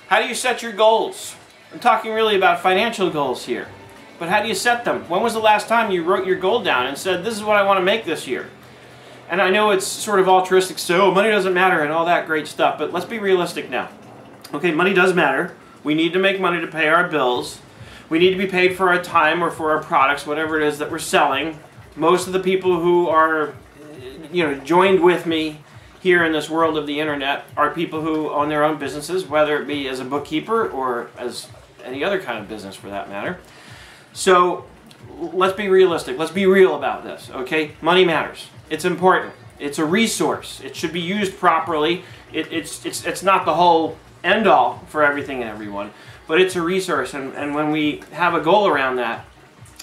How do you set your goals? I'm talking really about financial goals here. But how do you set them? When was the last time you wrote your goal down and said, this is what I want to make this year? And I know it's sort of altruistic, so money doesn't matter and all that great stuff, but let's be realistic now. Okay, money does matter. We need to make money to pay our bills. We need to be paid for our time or for our products, whatever it is that we're selling. Most of the people who are, joined with me here in this world of the internet are people who own their own businesses, whether it be as a bookkeeper or as any other kind of business for that matter. So let's be realistic. Let's be real about this, okay? Money matters. It's important. It's a resource. It should be used properly. It's not the whole end-all for everything and everyone, but it's a resource. And when we have a goal around that,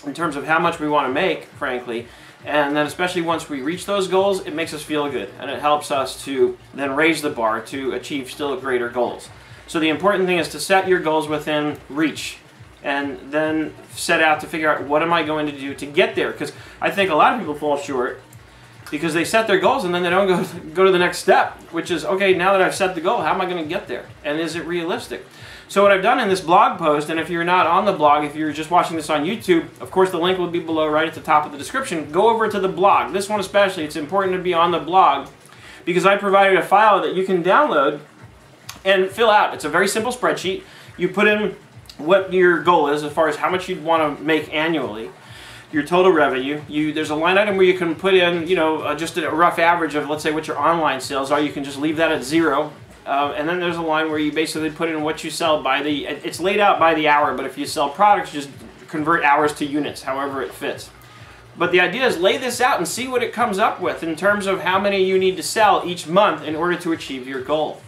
in terms of how much we want to make, frankly, and then especially once we reach those goals, it makes us feel good. And it helps us to then raise the bar to achieve still greater goals. So the important thing is to set your goals within reach. And then set out to figure out what am I going to do to get there. Because I think a lot of people fall short because they set their goals and then they don't go to the next step, which is, okay, now that I've set the goal, how am I going to get there? And is it realistic? So what I've done in this blog post, and if you're not on the blog, if you're just watching this on YouTube, of course the link will be below right at the top of the description. Go over to the blog. This one especially, it's important to be on the blog because I provided a file that you can download and fill out. It's a very simple spreadsheet. You put in what your goal is as far as how much you'd want to make annually, your total revenue. There's a line item where you can put in, just a rough average of, let's say, what your online sales are. You can just leave that at 0. And then there's a line where you basically put in what you sell by the, it's laid out by the hour, but if you sell products, just convert hours to units, however it fits. But the idea is lay this out and see what it comes up with in terms of how many you need to sell each month in order to achieve your goal.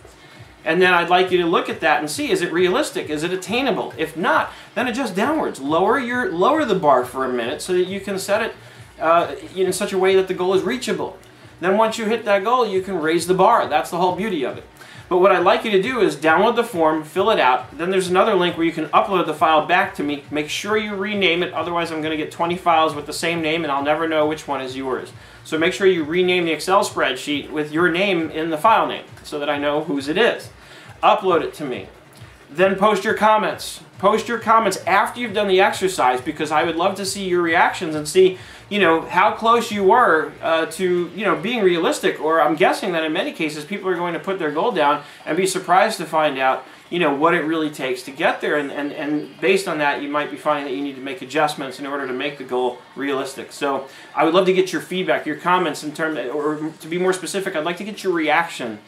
And then I'd like you to look at that and see, is it realistic? Is it attainable? If not, then adjust downwards. Lower the bar for a minute so that you can set it in such a way that the goal is reachable. Then once you hit that goal, you can raise the bar. That's the whole beauty of it. But what I'd like you to do is download the form, fill it out. Then there's another link where you can upload the file back to me. Make sure you rename it, otherwise I'm going to get 20 files with the same name and I'll never know which one is yours. So make sure you rename the Excel spreadsheet with your name in the file name so that I know whose it is. Upload it to me. Then post your comments. Post your comments after you've done the exercise because I would love to see your reactions and see, how close you were to, being realistic. Or I'm guessing that in many cases people are going to put their goal down and be surprised to find out, what it really takes to get there. And based on that, you might be finding that you need to make adjustments in order to make the goal realistic. So I would love to get your feedback, your comments in terms, or to be more specific, I'd like to get your reaction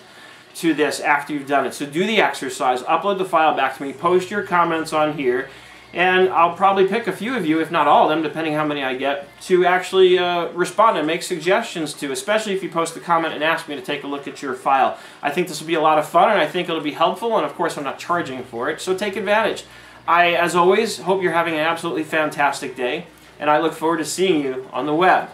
to this after you've done it. So do the exercise, upload the file back to me, post your comments on here, and I'll probably pick a few of you, if not all of them, depending how many I get, to actually respond and make suggestions to, especially if you post a comment and ask me to take a look at your file. I think this will be a lot of fun, and I think it'll be helpful, and of course I'm not charging for it, so take advantage. I, as always, hope you're having an absolutely fantastic day, and I look forward to seeing you on the web.